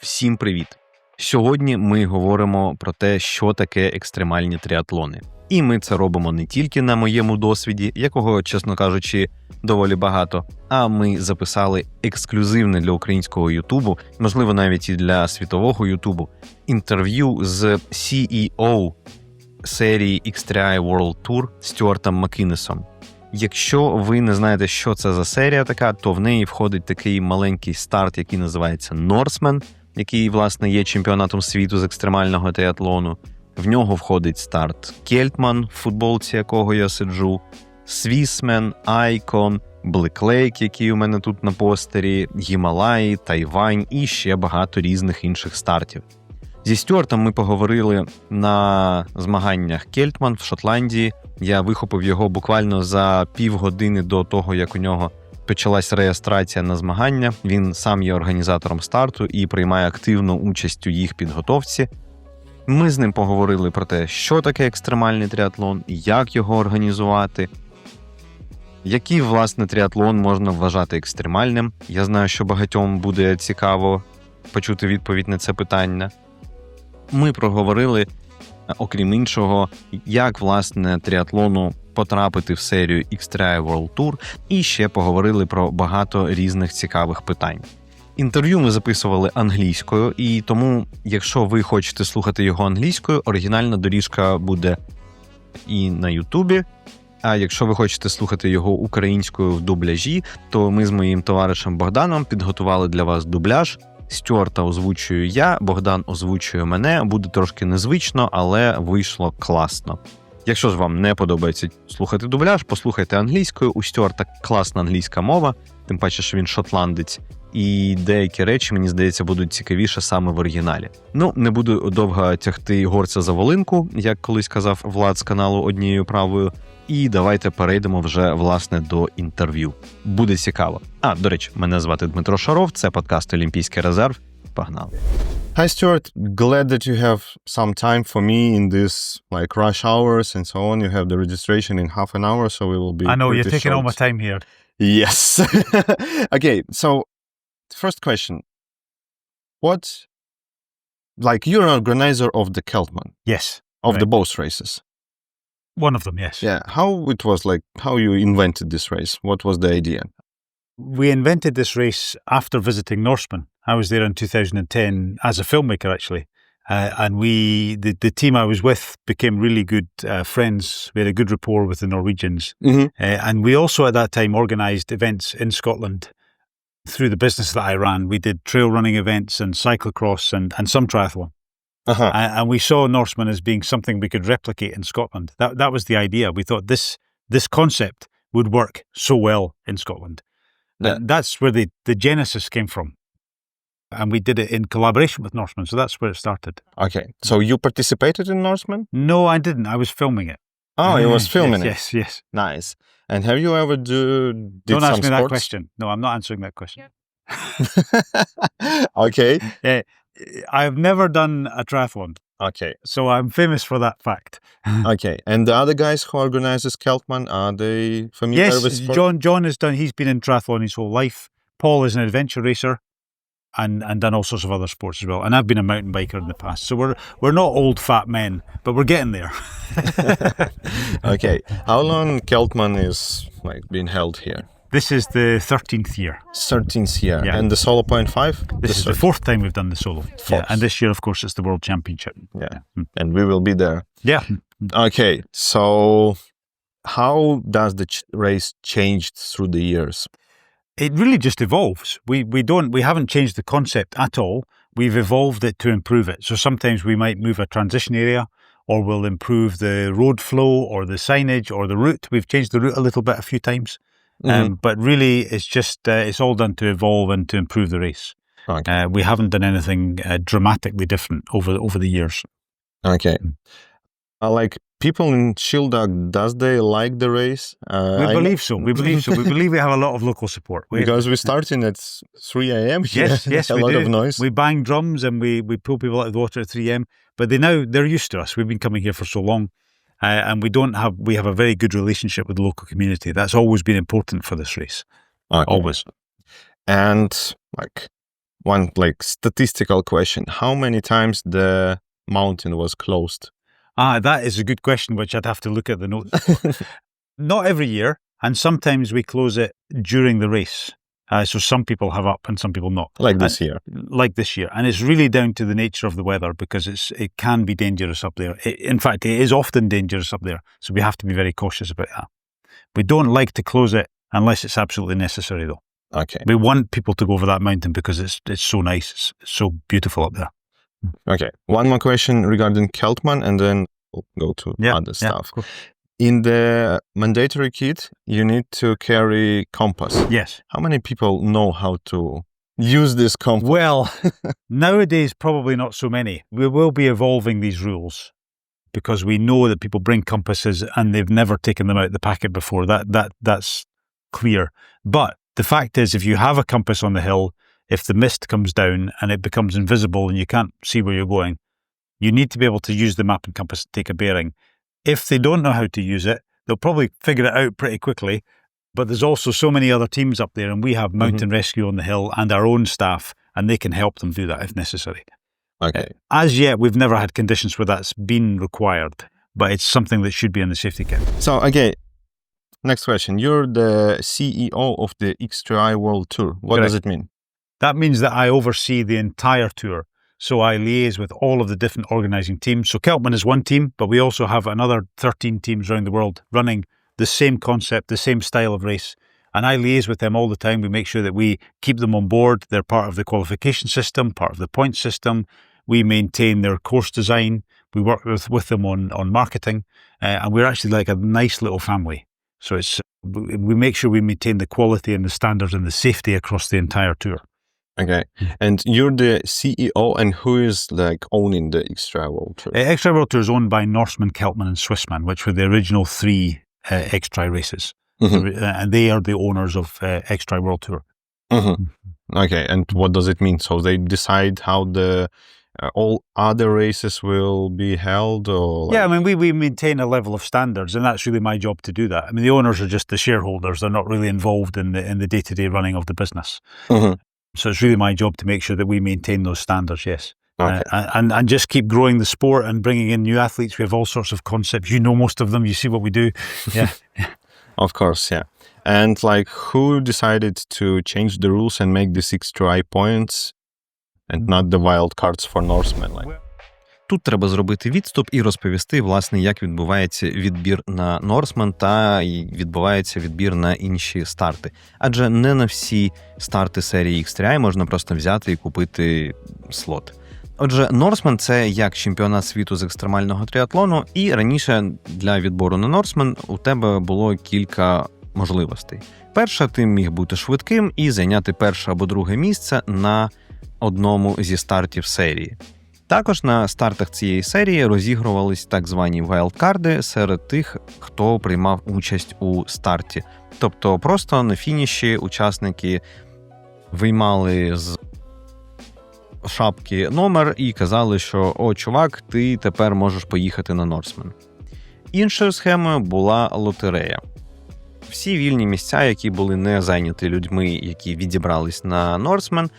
Всім привіт! Сьогодні ми говоримо про те, що таке екстремальні тріатлони. І ми це робимо не тільки на моєму досвіді, якого, чесно кажучи, доволі багато, а ми записали ексклюзивне для українського Ютубу, можливо, навіть і для світового Ютубу, інтерв'ю з CEO серії XTRI World Tour Стюартом Макіннесом. Якщо ви не знаєте, що це за серія така, то в неї входить такий маленький старт, який називається Norseman, який, власне, є чемпіонатом світу з екстремального триатлону. В нього входить старт Celtman, в футболці якого я сиджу, Swisseman, Icon, Black Lake, який у мене тут на постері, Гімалаї, Тайвань і ще багато різних інших стартів. Зі Стюартом ми поговорили на змаганнях Celtman в Шотландії. Я вихопив його буквально за півгодини до того, як у нього почалась реєстрація на змагання. Він сам є організатором старту і приймає активну участь у їх підготовці. Ми з ним поговорили про те, що таке екстремальний тріатлон, як його організувати, який, власне, тріатлон можна вважати екстремальним. Я знаю, що багатьом буде цікаво почути відповідь на це питання. Ми проговорили, окрім іншого, як, власне, тріатлону потрапити в серію XTRI World Tour, і ще поговорили про багато різних цікавих питань. Інтерв'ю ми записували англійською, і тому, якщо ви хочете слухати його англійською, оригінальна доріжка буде і на Ютубі, а якщо ви хочете слухати його українською в дубляжі, то ми з моїм товаришем Богданом підготували для вас дубляж. Стюарта озвучую я, Богдан озвучує мене. Буде трошки незвично, але вийшло класно. Якщо ж вам не подобається слухати дубляж, послухайте англійською. У Стюарта класна англійська мова, тим паче, що він шотландець. І деякі речі, мені здається, будуть цікавіше саме в оригіналі. Ну, не буду довго тягти горця за волинку, як колись казав Влад з каналу «Однією правою». І давайте перейдемо вже, власне, до інтерв'ю. Буде цікаво. До речі, мене звати Дмитро Шаров, це подкаст «Олімпійський резерв». Погнали. Hi, Stuart. Glad that you have some time for me in this, like, rush hours and so on. You have the registration in half an hour, so we will be I know, you're taking short. all my time here. Yes. Okay, so first question. You're an organizer of the Celtman. Yes. Of right. the both races. One of them, yes. Yeah. How you invented this race? What was the idea? We invented this race after visiting Norseman. I was there in 2010 as a filmmaker, actually. And the team I was with became really good friends. We had a good rapport with the Norwegians. Mm-hmm. And we also at that time organised events in Scotland through the business that I ran. We did trail running events and cyclocross and some triathlon. Uh-huh. And we saw Norseman as being something we could replicate in Scotland. That was the idea. We thought this concept would work so well in Scotland. Yeah. That's where the genesis came from. And we did it in collaboration with Norseman, so that's where it started. Okay. So you participated in Norseman? No, I didn't. I was filming it. Oh, you was filming it. Yes. Nice. And have you ever did Don't some ask me sports? that question. No, I'm not answering that question. Okay. I've never done a triathlon. Okay. So I'm famous for that fact. Okay. And the other guys who organize this Celtman, are they familiar with Yes, sport? John he's been in triathlon his whole life. Paul is an adventure racer and done all sorts of other sports as well. And I've been a mountain biker in the past. So we're not old fat men, but we're getting there. Okay. How long Celtman is being held here? This is the 13th year. 13th year. Yeah. And the solo 0.5? This is the fourth time we've done the solo. Fourth. Yeah, and this year, of course, it's the World Championship. Yeah. And we will be there. Yeah. Okay. So how does the race changed through the years? It really just evolves. We haven't changed the concept at all. We've evolved it to improve it. So sometimes we might move a transition area, or we'll improve the road flow or the signage or the route. We've changed the route a little bit a few times. Mm-hmm. But really, it's just it's all done to evolve and to improve the race. Okay. We haven't done anything dramatically different over the years. Okay. People in Schildag, does they like the race? We believe so. We believe we have a lot of local support. Because we're starting at 3 a.m. Yes, a we lot do. of noise. We bang drums and we pull people out of the water at 3 a.m. But they're used to us. We've been coming here for so long. And we have a very good relationship with the local community. That's always been important for this race. Okay. Always. And one like statistical question. How many times the mountain was closed? That is a good question, which I'd have to look at the notes. Not every year, and sometimes we close it during the race. So some people have up and some people not. Like this year. Like this year. And it's really down to the nature of the weather because it can be dangerous up there. In fact, it is often dangerous up there. So we have to be very cautious about that. We don't like to close it unless it's absolutely necessary, though. Okay. We want people to go over that mountain because it's so nice. It's so beautiful up there. Okay. One more question regarding Celtman, and then we'll go to other stuff. Cool. In the mandatory kit, you need to carry compass. Yes. How many people know how to use this compass? Well, nowadays, probably not so many. We will be evolving these rules because we know that people bring compasses and they've never taken them out of the packet before. That's clear. But the fact is, if you have a compass on the hill, if the mist comes down and it becomes invisible and you can't see where you're going, you need to be able to use the map and compass to take a bearing. If they don't know how to use it, they'll probably figure it out pretty quickly. But there's also so many other teams up there, and we have mountain rescue on the hill and our own staff, and they can help them do that if necessary. Okay. As yet, we've never had conditions where that's been required, but it's something that should be in the safety kit. So, okay, next question. You're the CEO of the XTRI World Tour. What does it mean? That means that I oversee the entire tour. So I liaise with all of the different organising teams. So Celtman is one team, but we also have another 13 teams around the world running the same concept, the same style of race. And I liaise with them all the time. We make sure that we keep them on board. They're part of the qualification system, part of the point system. We maintain their course design. We work with them on marketing. And we're actually like a nice little family. So we make sure we maintain the quality and the standards and the safety across the entire tour. Okay. And you're the CEO, and who is like owning the XTRI World Tour? XTRI World Tour is owned by Norseman, Celtman and Swisseman, which were the original 3 XTRI races. And they are the owners of XTRI World Tour. Okay. And what does it mean? So they decide how the all other races will be held? Or Yeah, I mean, we maintain a level of standards, and that's really my job to do that. I mean, the owners are just the shareholders. They're not really involved in the day-to-day running of the business. So it's really my job to make sure that we maintain those standards, yes. Okay. And just keep growing the sport and bringing in new athletes. We have all sorts of concepts. You know most of them. You see what we do. Yeah. Of course, yeah. And like, who decided to change the rules and make the XTRI points and not the wild cards for Norseman? Like? Тут треба зробити відступ і розповісти, власне, як відбувається відбір на Norseman та відбувається відбір на інші старти. Адже не на всі старти серії XTRI можна просто взяти і купити слот. Отже, Norseman – це як чемпіонат світу з екстремального тріатлону, і раніше для відбору на Norseman у тебе було кілька можливостей. Перша, ти міг бути швидким і зайняти перше або друге місце на одному зі стартів серії. Також на стартах цієї серії розігрувались так звані вайлдкарди серед тих, хто приймав участь у старті. Тобто просто на фініші учасники виймали з шапки номер і казали, що «О, чувак, ти тепер можеш поїхати на Norseman». Іншою схемою була лотерея. Всі вільні місця, які були не зайняті людьми, які відібрались на Norseman,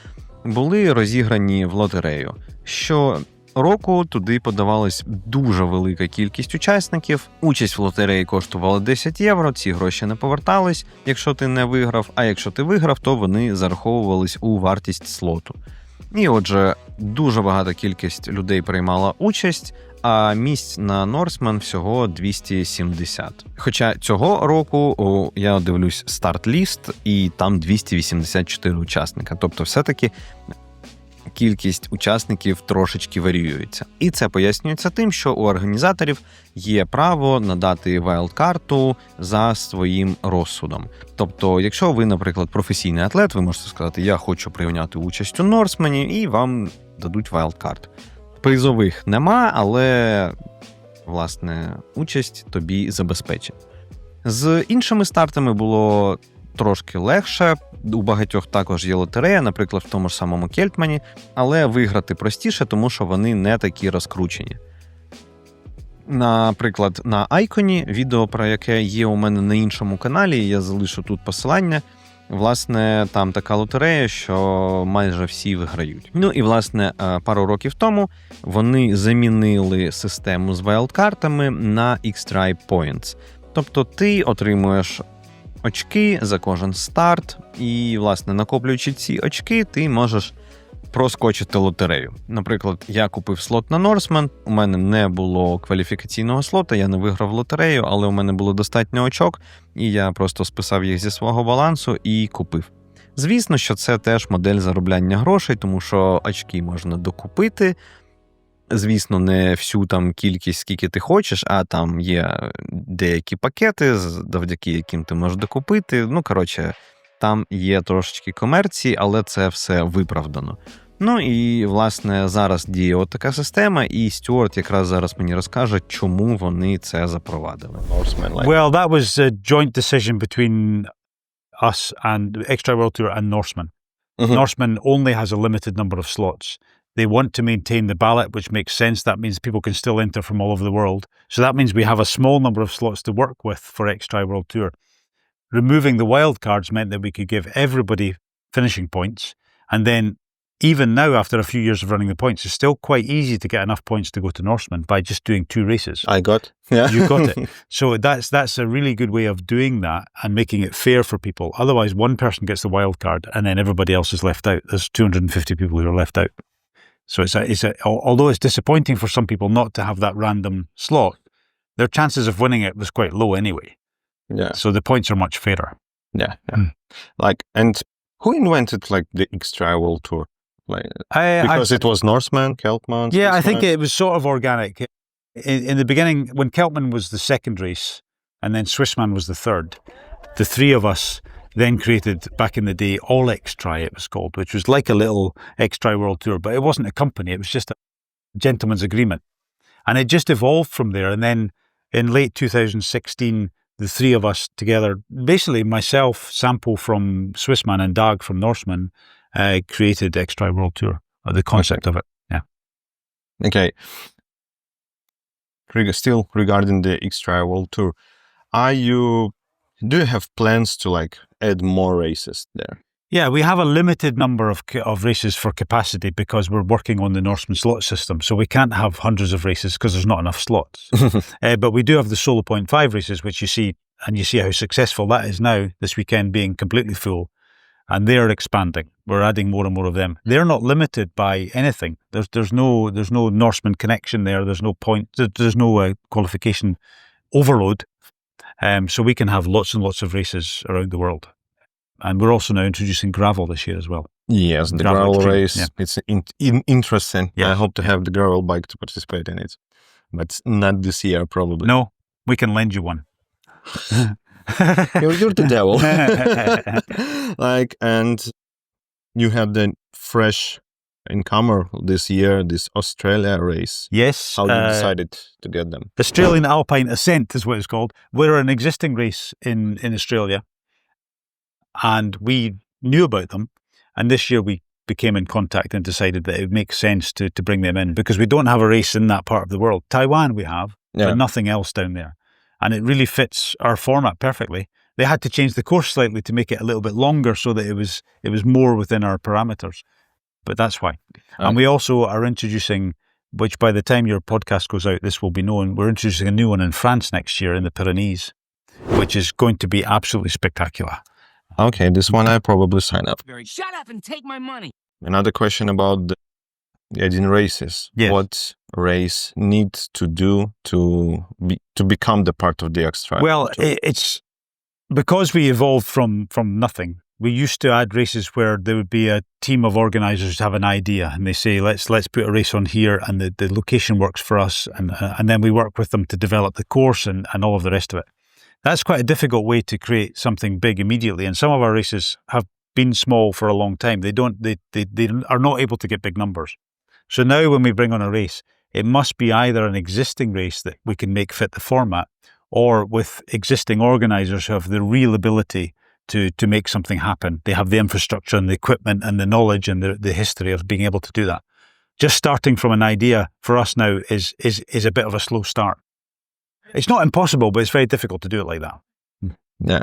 були розіграні в лотерею. Щороку туди подавалась дуже велика кількість учасників. Участь в лотереї коштувала 10 євро, ці гроші не повертались, якщо ти не виграв, а якщо ти виграв, то вони зараховувались у вартість слоту. І отже, дуже багата кількість людей приймала участь, а місць на Norseman всього 270. Хоча цього року я дивлюсь старт-ліст, і там 284 учасника. Тобто все-таки кількість учасників трошечки варіюється. І це пояснюється тим, що у організаторів є право надати вайлдкарту за своїм розсудом. Тобто, якщо ви, наприклад, професійний атлет, ви можете сказати, я хочу прийняти участь у Norseman, і вам дадуть вайлдкарт. Призових нема, але, власне, участь тобі забезпечить. З іншими стартами було трошки легше. У багатьох також є лотерея, наприклад, в тому ж самому Celtmaні, але виграти простіше, тому що вони не такі розкручені. Наприклад, на Айконі, відео про яке є у мене на іншому каналі, я залишу тут посилання, Власне, там така лотерея, що майже всі виграють. Ну і, власне, пару років тому вони замінили систему з вайлдкартами на XTRI Points. Тобто ти отримуєш очки за кожен старт, і, власне, накоплюючи ці очки, ти можеш проскочити лотерею. Наприклад, я купив слот на Norseman, у мене не було кваліфікаційного слота, я не виграв лотерею, але у мене було достатньо очок, і я просто списав їх зі свого балансу і купив. Звісно, що це теж модель заробляння грошей, тому що очки можна докупити. Звісно, не всю там кількість, скільки ти хочеш, а там є деякі пакети, завдяки яким ти можеш докупити. Ну, коротше, там є трошечки комерції, але це все виправдано. Ну і, власне, зараз діє от така система, і Стюарт якраз зараз мені розкаже, чому вони це запровадили. Well, that was a joint decision between us and XTRI World Tour and Norseman. Norseman only has a limited number of slots. They want to maintain the ballot, which makes sense. That means people can still enter from all over the world. So that means we have a small number of slots to work with for XTRI World Tour. Removing the wild cards meant that we could give everybody finishing points. And then even now, after a few years of running the points, it's still quite easy to get enough points to go to Norseman by just doing 2 races. I got. Yeah. You got it. So that's a really good way of doing that and making it fair for people. Otherwise, one person gets the wild card and then everybody else is left out. There's 250 people who are left out. So although it's disappointing for some people not to have that random slot, their chances of winning it was quite low anyway. Yeah. So the points are much fairer. Yeah. Like, and who invented like the XTRI World Tour? Like, because it was Norseman, Celtman. Yeah, Swisseman. I think it was sort of organic. In the beginning, when Celtman was the second race, and then Swisseman was the third, the three of us then created, back in the day, All XTRI it was called, which was like a little XTRI World Tour, but it wasn't a company, it was just a gentleman's agreement. And it just evolved from there. And then in late 2016, the three of us together, basically myself, Sampo from Swisseman and Dag from Norseman, created XTRI World Tour, or the concept of it. Yeah. Okay. Still regarding the XTRI World Tour, do you have plans to like add more races there? Yeah, we have a limited number of races for capacity because we're working on the Norseman slot system. So we can't have hundreds of races because there's not enough slots. But we do have the Solo Point 5 races, which you see, and you see how successful that is now, this weekend being completely full. And they're expanding. We're adding more and more of them. They're not limited by anything. There's no Norseman connection there. There's no point. There's no qualification overload. So we can have lots and lots of races around the world. And we're also now introducing gravel this year as well. Yes, the gravel race. Yeah. It's interesting. Yeah. I hope to have the gravel bike to participate in it. But not this year, probably. No, we can lend you one. You're the devil. Like, and you have the fresh incomer this year, this Australia race. Yes. How you decided to get them? Australian Alpine Ascent is what it's called. We're an existing race in Australia. And we knew about them. And this year we became in contact and decided that it would make sense to bring them in because we don't have a race in that part of the world. Taiwan we have, but nothing else down there. And it really fits our format perfectly. They had to change the course slightly to make it a little bit longer so that it was more within our parameters. But that's why. And we also are introducing, which by the time your podcast goes out, this will be known, we're introducing a new one in France next year in the Pyrenees, which is going to be absolutely spectacular. Okay, this one I probably sign up. Shut up and take my money. Another question about the adding races. Yes. What race needs to do to become the part of the XTRI? Well, it's because we evolved from nothing. We used to add races where there would be a team of organisers who have an idea and they say, let's put a race on here and the location works for us and then we work with them to develop the course and all of the rest of it. That's quite a difficult way to create something big immediately. And some of our races have been small for a long time. They are not able to get big numbers. So now when we bring on a race, it must be either an existing race that we can make fit the format or with existing organisers who have the real ability to make something happen. They have the infrastructure and the equipment and the knowledge and the history of being able to do that. Just starting from an idea for us now is a bit of a slow start. It's not impossible, but it's very difficult to do it like that. Yeah.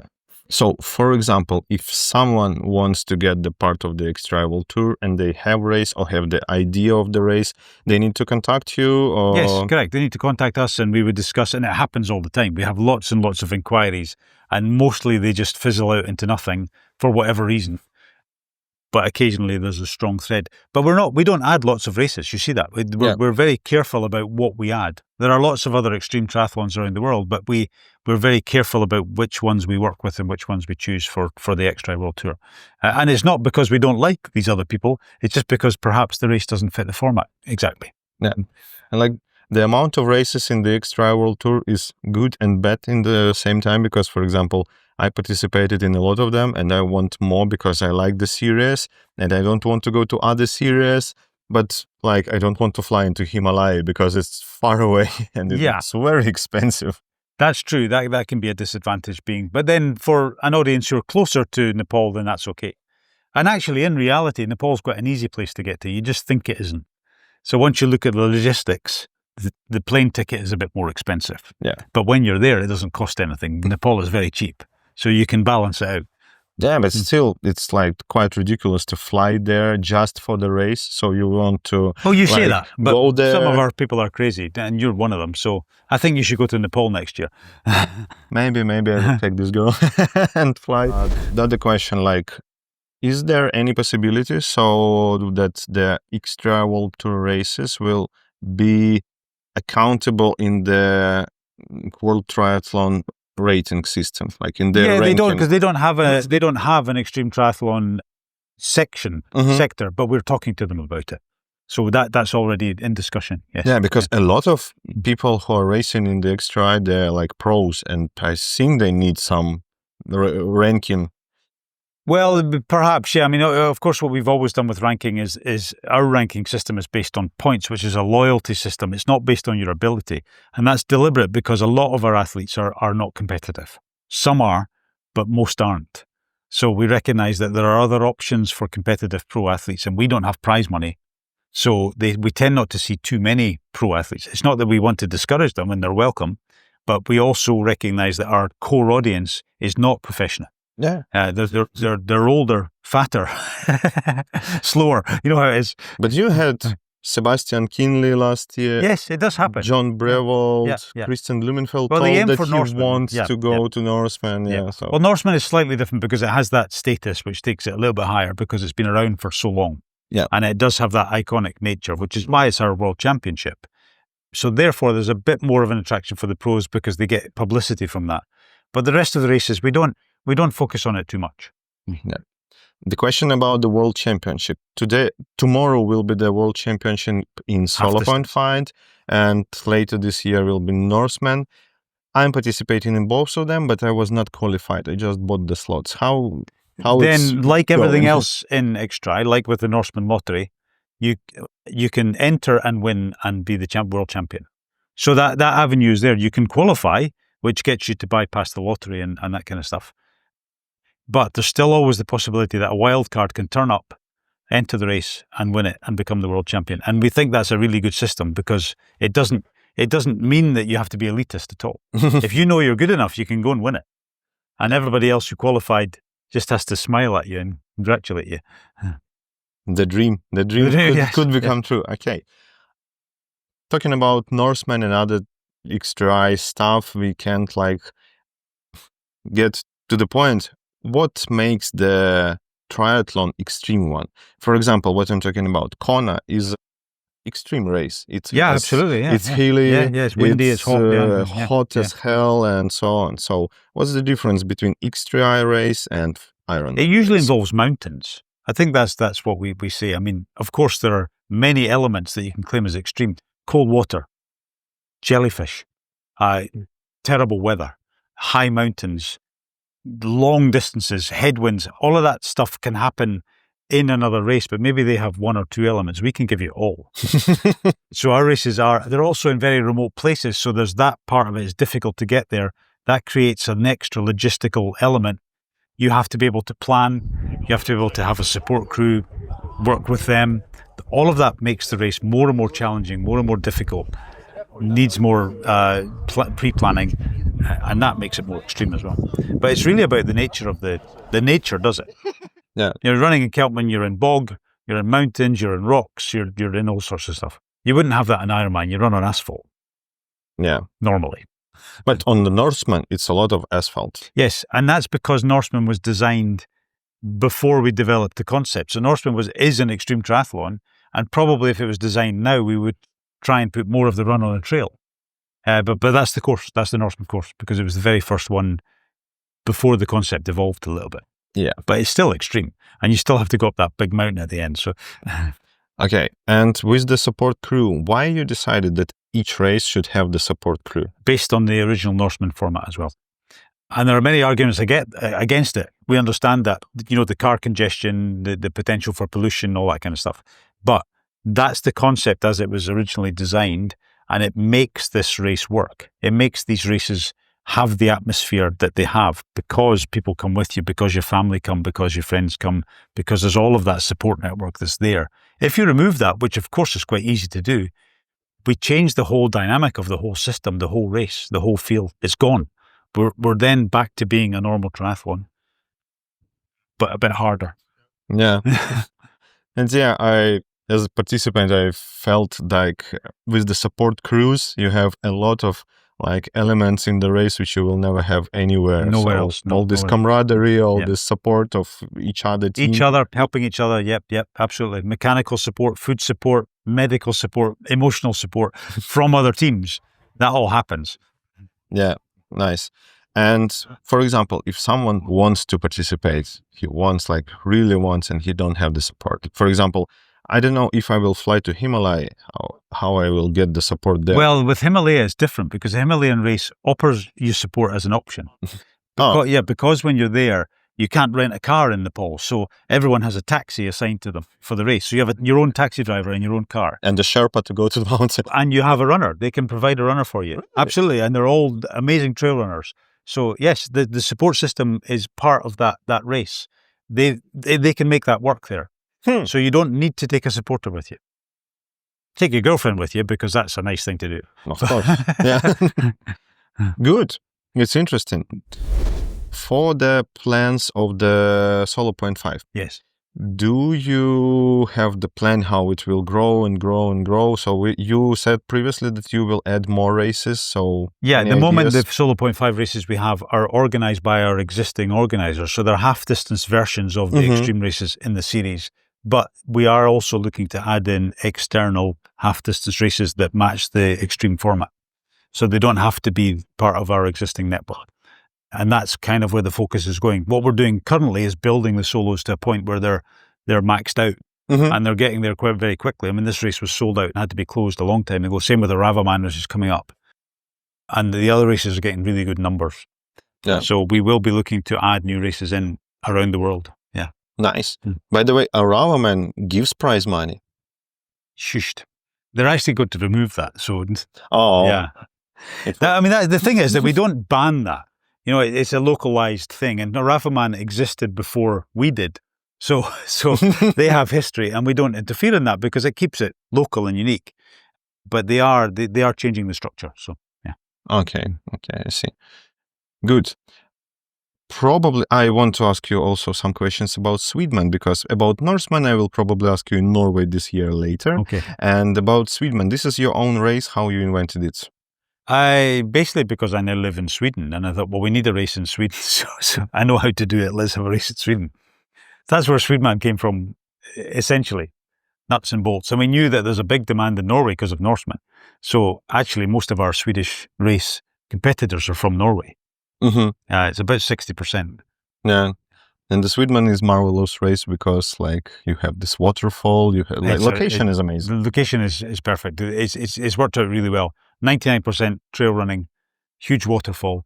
So, for example, if someone wants to get the part of the XTRI World Tour and they have race or have the idea of the race, they need to contact you? Or... Yes, correct. They need to contact us and we would discuss, and it happens all the time. We have lots and lots of inquiries, and mostly they just fizzle out into nothing for whatever reason. But occasionally there's a strong thread. But we don't add lots of races. You see that? We're very careful about what we add. There are lots of other extreme triathlons around the world, but we're very careful about which ones we work with and which ones we choose for the XTRI World Tour. And it's not because we don't like these other people. It's just because perhaps the race doesn't fit the format. Exactly. Yeah. And like the amount of races in the XTRI World Tour is good and bad in the same time because, for example, I participated in a lot of them and I want more because I like the series and I don't want to go to other series, but like I don't want to fly into Himalaya because it's far away and it's very expensive. That's true. That can be a disadvantage but then for an audience who are closer to Nepal, then that's okay. And actually, in reality, Nepal's quite an easy place to get to. You just think it isn't. So once you look at the logistics, the plane ticket is a bit more expensive. Yeah. But when you're there, it doesn't cost anything. Nepal is very cheap. So you can balance it out. Yeah, but still, it's like quite ridiculous to fly there just for the race. So you want to say that, but go there. Some of our people are crazy, and you're one of them. So I think you should go to Nepal next year. Maybe I will take this girl and fly. The other question, like, is there any possibility so that the XTRI World Tour races will be accountable in the World Triathlon rating system, like in their ranking? They don't, because they don't have an extreme triathlon sector, but we're talking to them about it. So that's already in discussion. Yes. Yeah, because a lot of people who are racing in the XTRI, they're like pros, and I think they need some ranking. Well, perhaps, yeah. I mean, of course, what we've always done with ranking is our ranking system is based on points, which is a loyalty system. It's not based on your ability. And that's deliberate because a lot of our athletes are not competitive. Some are, but most aren't. So we recognize that there are other options for competitive pro athletes, and we don't have prize money. So we tend not to see too many pro athletes. It's not that we want to discourage them, and they're welcome, but we also recognize that our core audience is not professional. Yeah, they're older, fatter, slower. You know how it is. But you had Sebastian Kinley last year. Yes, it does happen. John Brevold, Christian Blumenfeld told that he wants to go to Norseman. Yeah. So. Well, Norseman is slightly different because it has that status, which takes it a little bit higher because it's been around for so long. Yeah, and it does have that iconic nature, which is why it's our world championship. So therefore, there's a bit more of an attraction for the pros because they get publicity from that. But the rest of the races, we don't focus on it too much. Yeah. The question about the World Championship. Tomorrow will be the World Championship in solo point fight, and later this year will be Norseman. I'm participating in both of them, but I was not qualified. I just bought the slots. How then, like everything else in XTRI, like with the Norseman lottery, you can enter and win and be the world champion. So that avenue is there. You can qualify, which gets you to bypass the lottery and that kind of stuff. But there's still always the possibility that a wild card can turn up, enter the race and win it and become the world champion. And we think that's a really good system because it doesn't mean that you have to be elitist at all. If you know you're good enough, you can go and win it. And everybody else who qualified just has to smile at you and congratulate you. The dream could become true. Okay. Talking about Norseman and other XTRI stuff, we can't get to the point. What makes the triathlon extreme one? For example, what I'm talking about, Kona is extreme race. Absolutely. Yeah, it's hilly. It's windy. It's hot. Hot as hell, and so on. So, what's the difference between XTRI race and Ironman? It usually involves mountains. I think that's what we see. I mean, of course, there are many elements that you can claim as extreme: cold water, jellyfish, terrible weather, high mountains, long distances, headwinds. All of that stuff can happen in another race, but maybe they have one or two elements. We can give you all. So our races they're also in very remote places. So there's that part of it. It's difficult to get there. That creates an extra logistical element. You have to be able to plan. You have to be able to have a support crew, work with them. All of that makes the race more and more challenging, more and more difficult. Needs more pre-planning. and that makes it more extreme as well. But it's really about the nature of the nature does it. Yeah. You're running in Celtman, you're in bog, you're in mountains, you're in rocks, you're in all sorts of stuff. You wouldn't have that in Ironman. You run on asphalt. Yeah. Normally. But on the Norseman, it's a lot of asphalt. Yes, and that's because Norseman was designed before we developed the concept. So Norseman is an extreme triathlon, and probably if it was designed now, we would try and put more of the run on a trail. But that's the course. That's the Norseman course, because it was the very first one before the concept evolved a little bit. Yeah. But it's still extreme, and you still have to go up that big mountain at the end. So, Okay. And with the support crew, why you decided that each race should have the support crew? based on the original Norseman format as well. And there are many arguments against it. We understand that, the car congestion, the potential for pollution, all that kind of stuff. But that's the concept as it was originally designed, and it makes this race work. It makes these races have the atmosphere that they have because people come with you, because your family come, because your friends come, because there's all of that support network that's there. If you remove that, which of course is quite easy to do, we change the whole dynamic of the whole system, the whole race, the whole field. It's gone. We're then back to being a normal triathlon, but a bit harder. Yeah. And yeah, as a participant, I felt like with the support crews, you have a lot of elements in the race which you will never have anywhere. Nowhere So else. all this nowhere. camaraderie, all Yeah. this support of each other. Team. Each other, helping each other. Yep, absolutely. Mechanical support, food support, medical support, emotional support from other teams. That all happens. Yeah, nice. And for example, if someone wants to participate, he really wants, and he don't have the support. For example, I don't know if I will fly to Himalaya, how I will get the support there. Well, with Himalaya, it's different because the Himalayan race offers you support as an option. Because when you're there, you can't rent a car in Nepal. So everyone has a taxi assigned to them for the race. So you have your own taxi driver and your own car. And the Sherpa to go to the mountain. And you have a runner. They can provide a runner for you. Really? Absolutely. And they're all amazing trail runners. So yes, the support system is part of that race. They can make that work there. So you don't need to take a supporter with you. Take your girlfriend with you because that's a nice thing to do. Of course. Yeah. Good. It's interesting. For the plans of the Solo 0.5, Yes. do you have the plan how it will grow and grow and grow? So you said previously that you will add more races. So Yeah, at any the moment, ideas? the Solo 0.5 races we have are organised by our existing organisers. So they're half-distance versions of the extreme races in the series. But we are also looking to add in external half-distance races that match the extreme format. So they don't have to be part of our existing network. And that's kind of where the focus is going. What we're doing currently is building the solos to a point where they're maxed out. And they're getting there quite very quickly. I mean, this race was sold out and had to be closed a long time ago. Same with the Ravaman, which is coming up. And the other races are getting really good numbers. Yeah. So we will be looking to add new races in around the world. Yeah. Nice. By the way, a Ravaman gives prize money. Shushed. They're actually going to remove that. So, Oh. yeah. The thing is that we don't ban that. It's a localized thing. And Ravaman existed before we did. So they have history and we don't interfere in that because it keeps it local and unique. But they are changing the structure. So, yeah. Okay, I see. Good. Probably I want to ask you also some questions about Swisseman, because about Norseman I will probably ask you in Norway this year later. Okay. And about Swisseman, this is your own race, how you invented it? Because I now live in Sweden and I thought, well, we need a race in Sweden. So I know how to do it. Let's have a race in Sweden. That's where Swisseman came from, essentially. Nuts and bolts. And we knew that there's a big demand in Norway because of Norseman. So actually, most of our Swedish race competitors are from Norway. It's about 60%. Yeah. And the Swisseman is marvelous race because you have this waterfall, you have location is amazing. The location is perfect. It's worked out really well. 99% trail running, huge waterfall.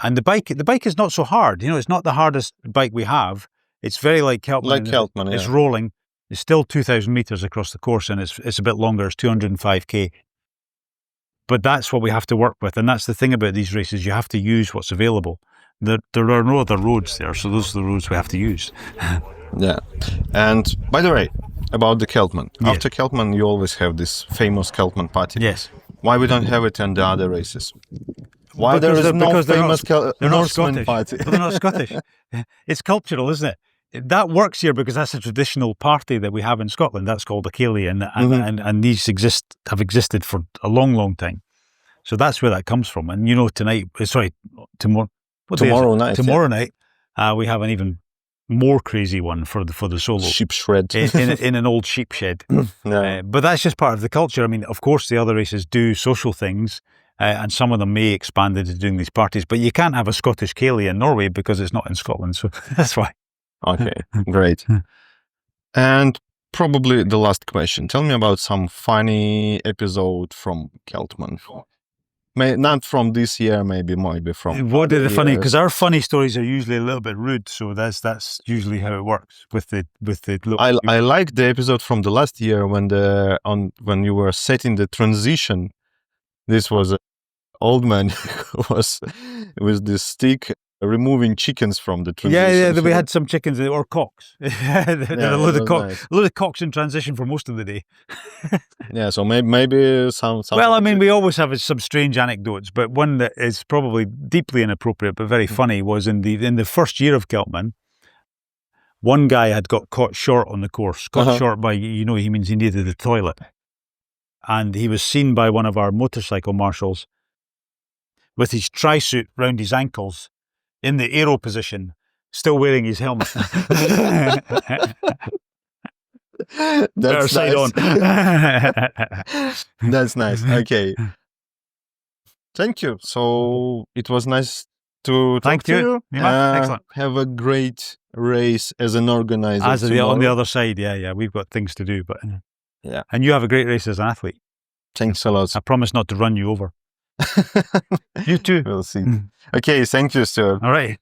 And the bike is not so hard. It's not the hardest bike we have. It's very like Celtman. Like Celtman, It's yeah. rolling. It's still 2,000 meters across the course and it's a bit longer. It's 205k. But that's what we have to work with. And that's the thing about these races. You have to use what's available. There are no other roads there. So those are the roads we have to use. Yeah. And by the way, about the Celtman. Yes. After Celtman, you always have this famous Celtman party. Yes. Why we don't have it in the other races? Why there is no because they're famous they're not Norseman Scottish. party? Well, they're not Scottish. It's cultural, isn't it? That works here because that's a traditional party that we have in Scotland. That's called a Cayley, and these have existed for a long, long time. So that's where that comes from. And tomorrow night, we have an even more crazy one for the solo. Sheep shred. in an old sheep shed. Yeah. But that's just part of the culture. I mean, of course, the other races do social things, and some of them may expand into doing these parties, but you can't have a Scottish Cayley in Norway because it's not in Scotland. So that's why. Okay, great. And probably the last question. Tell me about some funny episode from Celtman. Not from this year, maybe from. What are the funny? years. Because our funny stories are usually a little bit rude, so that's usually how it works with the. I like the episode from the last year when you were setting the transition. This was an old man who was with this stick removing chickens from the transition. Yeah. We had some chickens or cocks. There were a load of cocks in transition for most of the day. Yeah, so maybe some. Well, I mean, we always have some strange anecdotes, but one that is probably deeply inappropriate but very funny was in the first year of Celtman. One guy had got caught short on the course. Short by, he means he needed the toilet. And he was seen by one of our motorcycle marshals with his tri-suit round his ankles in the aero position, still wearing his helmet. That's side nice. on. That's nice. Okay. Thank you. So it was nice to talk to you. Yeah, excellent. Have a great race as an organizer. On the other side, yeah. We've got things to do, but yeah. And you have a great race as an athlete. Thanks a lot. I promise not to run you over. You too. We'll see. Okay, thank you, Stuart. All right.